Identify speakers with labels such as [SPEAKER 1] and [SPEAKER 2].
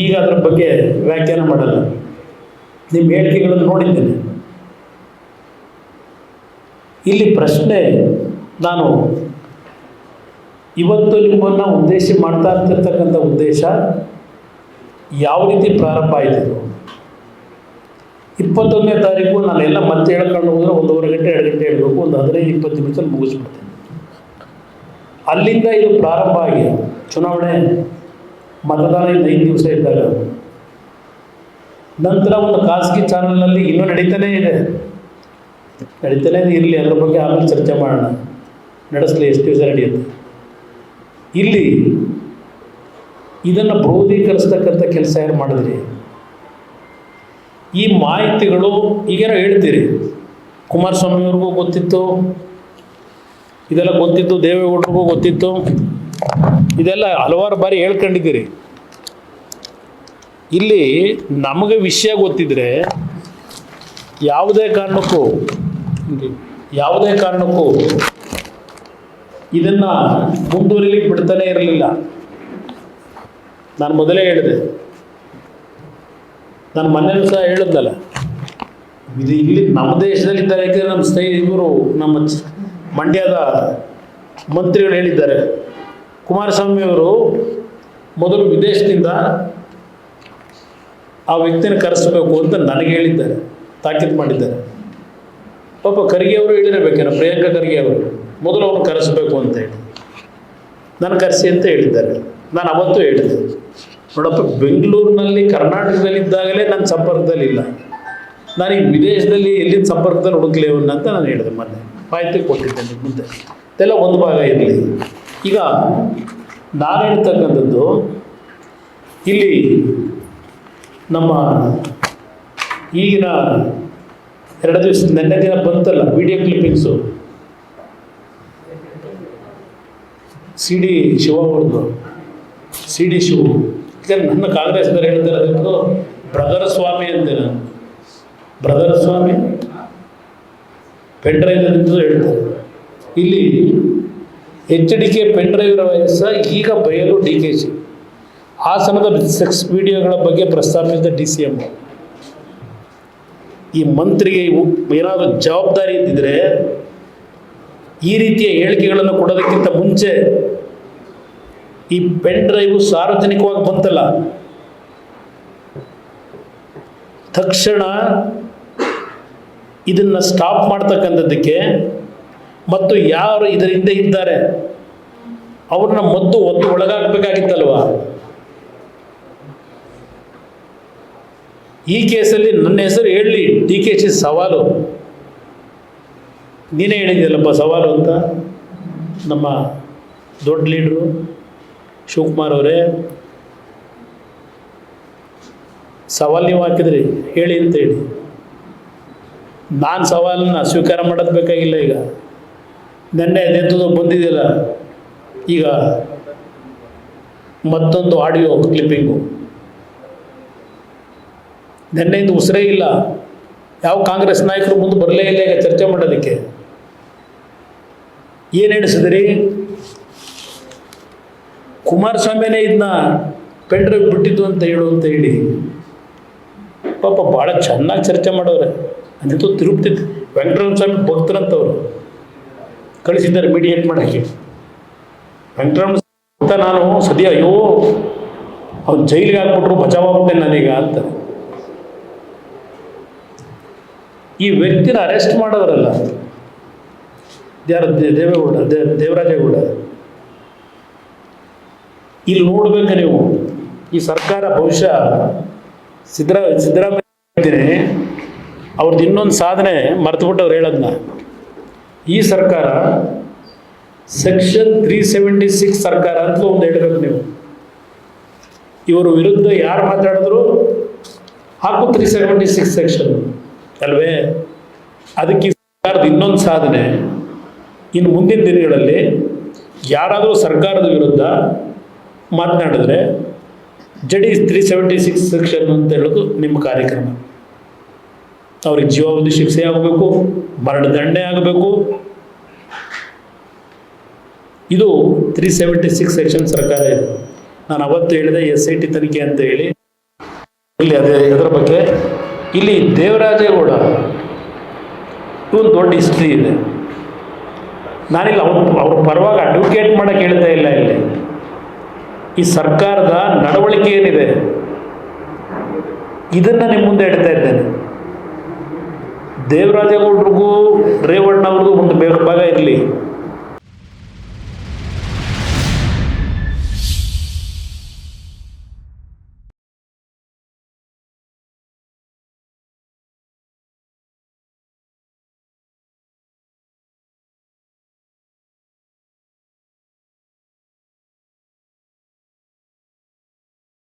[SPEAKER 1] ಈಗ ಅದರ ಬಗ್ಗೆ ವ್ಯಾಖ್ಯಾನ ಮಾಡಲ್ಲ. ನಿಮ್ಮ ಹೇಳಿಕೆಗಳನ್ನು ನೋಡಿದ್ದೇನೆ. ಇಲ್ಲಿ ಪ್ರಶ್ನೆ, ನಾನು ಇವತ್ತು ನಿಮ್ಮನ್ನು ಉದ್ದೇಶ ಮಾಡ್ತಾ ಇರ್ತಿರ್ತಕ್ಕಂಥ ಉದ್ದೇಶ ಯಾವ ರೀತಿ ಪ್ರಾರಂಭ ಆಯಿತು? 21ನೇ ತಾರೀಕು ನಾನೆಲ್ಲ ಮತ್ತೆ ಹೇಳ್ಕೊಂಡು ಹೋದರೆ 1.5 ಗಂಟೆ 2 ಗಂಟೆ ಹೇಳಬೇಕು, ಒಂದು 15-20 ನಿಮಿಷದಲ್ಲಿ ಮುಗಿಸ್ಬಿಡ್ತೇನೆ. ಅಲ್ಲಿಂದ ಇದು ಪ್ರಾರಂಭ ಆಗಿ ಚುನಾವಣೆ ಮತದಾನ 5 ದಿವಸ ಇದ್ದಾಗ ನಂತರ ಒಂದು ಖಾಸಗಿ ಚಾನಲ್ನಲ್ಲಿ ಇನ್ನೂ ನಡೀತಾನೇ ಇದೆ, ಇರಲಿ, ಅದರ ಬಗ್ಗೆ ಆಮೇಲೆ ಚರ್ಚೆ ಮಾಡೋಣ, ನಡೆಸಲಿ, ಎಷ್ಟು ದಿವಸ ನಡೆಯುತ್ತೆ. ಇಲ್ಲಿ ಇದನ್ನು ಕ್ರೋಢೀಕರಿಸ್ತಕ್ಕಂಥ ಕೆಲಸ ಯಾರು ಮಾಡಿದ್ರಿ? ಈ ಮಾಹಿತಿಗಳು ಈಗೇನೋ ಹೇಳ್ತೀರಿ, ಕುಮಾರಸ್ವಾಮಿಯವ್ರಿಗೂ ಗೊತ್ತಿತ್ತು, ಇದೆಲ್ಲ ಗೊತ್ತಿತ್ತು, ದೇವೇಗೌಡರಿಗೂ ಗೊತ್ತಿತ್ತು, ಇದೆಲ್ಲ ಹಲವಾರು ಬಾರಿ ಹೇಳ್ಕೊಂಡಿದ್ದೀರಿ. ಇಲ್ಲಿ ನಮಗೆ ವಿಷಯ ಗೊತ್ತಿದ್ರೆ ಯಾವುದೇ ಕಾರಣಕ್ಕೂ ಇದನ್ನು ಮುಂದುವರಿಲಿಕ್ಕೆ ಬಿಡ್ತಾನೆ ಇರಲಿಲ್ಲ. ನಾನು ಮೊದಲೇ ಹೇಳಿದೆ, ನಾನು ಮೊನ್ನೆನೂ ಸಹ ಹೇಳಿದ್ನಲ್ಲ, ಇದು ಇಲ್ಲಿ ನಮ್ಮ ದೇಶದಲ್ಲಿದ್ದಾರೆ. ಯಾಕೆಂದರೆ ನಮ್ಮ ಇವರು ನಮ್ಮ ಮಂಡ್ಯದ ಮಂತ್ರಿಗಳು ಹೇಳಿದ್ದಾರೆ, ಕುಮಾರಸ್ವಾಮಿಯವರು ಮೊದಲು ವಿದೇಶದಿಂದ ಆ ವ್ಯಕ್ತಿನ ಕರೆಸಬೇಕು ಅಂತ ನನಗೆ ಹೇಳಿದ್ದಾರೆ, ತಾಕೀತು ಮಾಡಿದ್ದಾರೆ. ಪಾಪ ಖರ್ಗೆ ಅವರು ಹೇಳಿರಬೇಕೇನೋ, ಪ್ರಿಯಾಂಕಾ ಖರ್ಗೆ ಅವರು ಮೊದಲು ಅವ್ರನ್ನ ಕರೆಸಬೇಕು ಅಂತ ಹೇಳಿ ನಾನು ಕರೆಸಿ ಅಂತ ಹೇಳಿದ್ದಾರೆ. ನಾನು ಅವತ್ತು ಹೇಳಿದೆ, ನೋಡಪ್ಪ, ಬೆಂಗಳೂರಿನಲ್ಲಿ ಕರ್ನಾಟಕದಲ್ಲಿದ್ದಾಗಲೇ ನನ್ನ ಸಂಪರ್ಕದಲ್ಲಿಲ್ಲ, ನಾನು ಈ ವಿದೇಶದಲ್ಲಿ ಎಲ್ಲಿನ ಸಂಪರ್ಕದಲ್ಲಿ ಹುಡುಕ್ಲಿ ಅವನ್ನ ಅಂತ ನಾನು ಹೇಳಿದೆ. ಮೊನ್ನೆ ಮಾಹಿತಿ ಕೊಟ್ಟಿದ್ದೇನೆ ಮುಂದೆ. ಇದೆಲ್ಲ ಒಂದು ಭಾಗ ಇರಲಿ. ಈಗ ನಾನು ಹೇಳ್ತಕ್ಕಂಥದ್ದು, ಇಲ್ಲಿ ನಮ್ಮ ಈಗಿನ 2 ದಿವಸ ನೆನ್ನೆ ದಿನ ಬಂತಲ್ಲ ವಿಡಿಯೋ ಕ್ಲಿಪ್ಪಿಂಗ್ಸು, CD ಶಿವ ಅವ್ರದ್ದು, CD ಶಿವ. ಈಗ ನನ್ನ ಕಾಂಗ್ರೆಸ್ನವ್ರು ಹೇಳ್ತಾರೆ, ಅದಕ್ಕೆ ಬ್ರದರ್ ಸ್ವಾಮಿ ಅಂತೆ. ನಾನು ಬ್ರದರ್ ಸ್ವಾಮಿ ಪೆನ್ಡ್ರೈವ್ ಅಂತ ಹೇಳ್ತಾರೆ. ಇಲ್ಲಿ HDK ಪೆನ್ಡ್ರೈವ್ರ ವಯಸ್ಸ ಈಗ ಬಯಲು DKC. ಹಾಸನದ ಸೆಕ್ಸ್ ವಿಡಿಯೋಗಳ ಬಗ್ಗೆ ಪ್ರಸ್ತಾಪಿಸಿದ DCM. ಈ ಮಂತ್ರಿಗೆ ಏನಾದರೂ ಜವಾಬ್ದಾರಿ ಇದ್ದಿದ್ರೆ ಈ ರೀತಿಯ ಹೇಳಿಕೆಗಳನ್ನು ಕೊಡೋದಕ್ಕಿಂತ ಮುಂಚೆ ಈ ಪೆನ್ ಡ್ರೈವ್ ಸಾರ್ವಜನಿಕವಾಗಿ ಬಂತಲ್ಲ, ತಕ್ಷಣ ಇದನ್ನು ಸ್ಟಾಪ್ ಮಾಡ್ತಕ್ಕಂಥದ್ದಕ್ಕೆ ಮತ್ತು ಯಾರು ಇದರ ಹಿಂದೆ ಇದ್ದಾರೆ ಅವ್ರನ್ನ ಒತ್ತು ಒಳಗಾಗಬೇಕಾಗಿತ್ತಲ್ವ? ಈ ಕೇಸಲ್ಲಿ ನನ್ನ ಹೆಸರು ಹೇಳಲಿ, DKC ಸವಾಲು. ನೀನೇ ಹೇಳಿದ್ಯಲ್ಲಪ್ಪ ಸವಾಲು ಅಂತ, ನಮ್ಮ ದೊಡ್ಡ ಲೀಡ್ರು ಶಿವಕುಮಾರ್ ಅವರೇ ಸವಾಲು ನೀವು ಹಾಕಿದ್ರಿ, ಹೇಳಿ ಅಂತ ಹೇಳಿ. ನಾನು ಸವಾಲನ್ನ ಸ್ವೀಕಾರ ಮಾಡೋದು ಬೇಕಾಗಿಲ್ಲ. ಈಗ ನೆನ್ನೆ ನೆತ್ತದು ಬಂದಿದೆಯಲ್ಲ, ಈಗ ಮತ್ತೊಂದು ಆಡಿಯೋ ಕ್ಲಿಪ್ಪಿಂಗು, ನೆನ್ನೆಯಿಂದ ಉಸಿರೇ ಇಲ್ಲ. ಯಾವ ಕಾಂಗ್ರೆಸ್ ನಾಯಕರು ಮುಂದೆ ಬರಲೇ ಇಲ್ಲ ಈಗ ಚರ್ಚೆ ಮಾಡೋದಕ್ಕೆ. ಏನು ಎಣಿಸಿದ್ರಿ? ಕುಮಾರಸ್ವಾಮಿನೇ ಇದನ್ನ ಪೆನ್ ಡ್ರೈವ್ ಬಿಟ್ಟಿದ್ದು ಅಂತ ಹೇಳಿ ಪಾಪ ಭಾಳ ಚೆನ್ನಾಗಿ ಚರ್ಚೆ ಮಾಡೋರೆ. ಅಂದಿತ್ತು ತಿರುಪತಿ ವೆಂಕಟರಮಣ ಸ್ವಾಮಿ ಭಕ್ತರಂತವ್ರು ಕಳಿಸಿದ್ದಾರೆ ಮೀಡಿಯೇಟ್ ಮಾಡೋಕ್ಕೆ. ವೆಂಕಟರಮಣ ಅಂತ ನಾನು ಸದ್ಯ ಅಯ್ಯೋ ಅವ್ನು ಜೈಲಿಗೆ ಹಾಕ್ಬಿಟ್ರು ಬಚಾವಾಗ್ಬಿಟ್ಟೆ ನಾನೀಗ ಅಂತಾರೆ. ಈ ವ್ಯಕ್ತಿನ ಅರೆಸ್ಟ್ ಮಾಡೋದ್ರಲ್ಲ, ಯಾರು ದೇವರಾಜೇಗೌಡ. ಇಲ್ಲಿ ನೋಡ್ಬೇಕು ನೀವು, ಈ ಸರ್ಕಾರ ಬಹುಶಃ ಸಿದ್ದರಾಮಯ್ಯ ಅವ್ರದ್ದು ಇನ್ನೊಂದು ಸಾಧನೆ ಮರೆತುಬಿಟ್ಟವ್ರು ಹೇಳೋದನ್ನ. ಈ ಸರ್ಕಾರ ಸೆಕ್ಷನ್ 376 ಸರ್ಕಾರ ಅಂತ ಒಂದು ಹೇಳ್ಬೇಕು ನೀವು. ಇವರು ವಿರುದ್ಧ ಯಾರು ಮಾತಾಡಿದ್ರು ಹಾಕು 376 ಸೆಕ್ಷನ್ ಅಲ್ವೇ? ಅದಕ್ಕೆ ಸರ್ಕಾರದ ಇನ್ನೊಂದು ಸಾಧನೆ, ಇನ್ನು ಮುಂದಿನ ದಿನಗಳಲ್ಲಿ ಯಾರಾದರೂ ಸರ್ಕಾರದ ವಿರುದ್ಧ ಮಾತನಾಡಿದ್ರೆ ಜಡಿ 376 ಸೆಕ್ಷನ್ ಅಂತ ಹೇಳೋದು ನಿಮ್ಮ ಕಾರ್ಯಕ್ರಮ. ಅವ್ರಿಗೆ ಜೀವಾವಧಿ ಶಿಕ್ಷೆ ಆಗಬೇಕು, ಮರಣದಂಡನೆ ಆಗಬೇಕು. ಇದು 376 ಸೆಕ್ಷನ್ ಸರ್ಕಾರ ಇದೆ. ನಾನು ಅವತ್ತು ಹೇಳಿದೆ SIT ತನಿಖೆ ಅಂತ ಹೇಳಿ. ಇಲ್ಲಿ ಅದೇ ಇದರ ಬಗ್ಗೆ ಇಲ್ಲಿ ದೇವರಾಜೇಗೌಡ ಒಂದು ದೊಡ್ಡ ಹಿಸ್ಟ್ರಿ ಇದೆ. ನಾನಿಲ್ಲ ಅವ್ರ ಪರವಾಗಿ ಅಡ್ವೊಕೇಟ್ ಮಾಡೋಕ್ಕೆ ಹೇಳ್ತಾ ಇಲ್ಲ. ಇಲ್ಲಿ ಈ ಸರ್ಕಾರದ ನಡವಳಿಕೆ ಏನಿದೆ ಇದನ್ನು ನಿಮ್ಮ ಮುಂದೆ ಇಡ್ತಾ ಇದ್ದೇನೆ. ದೇವರಾಜೇಗೌಡರಿಗೂ ರೇವಣ್ಣವ್ರಿಗೂ ಒಂದು ಭಾಗ ಇರಲಿ.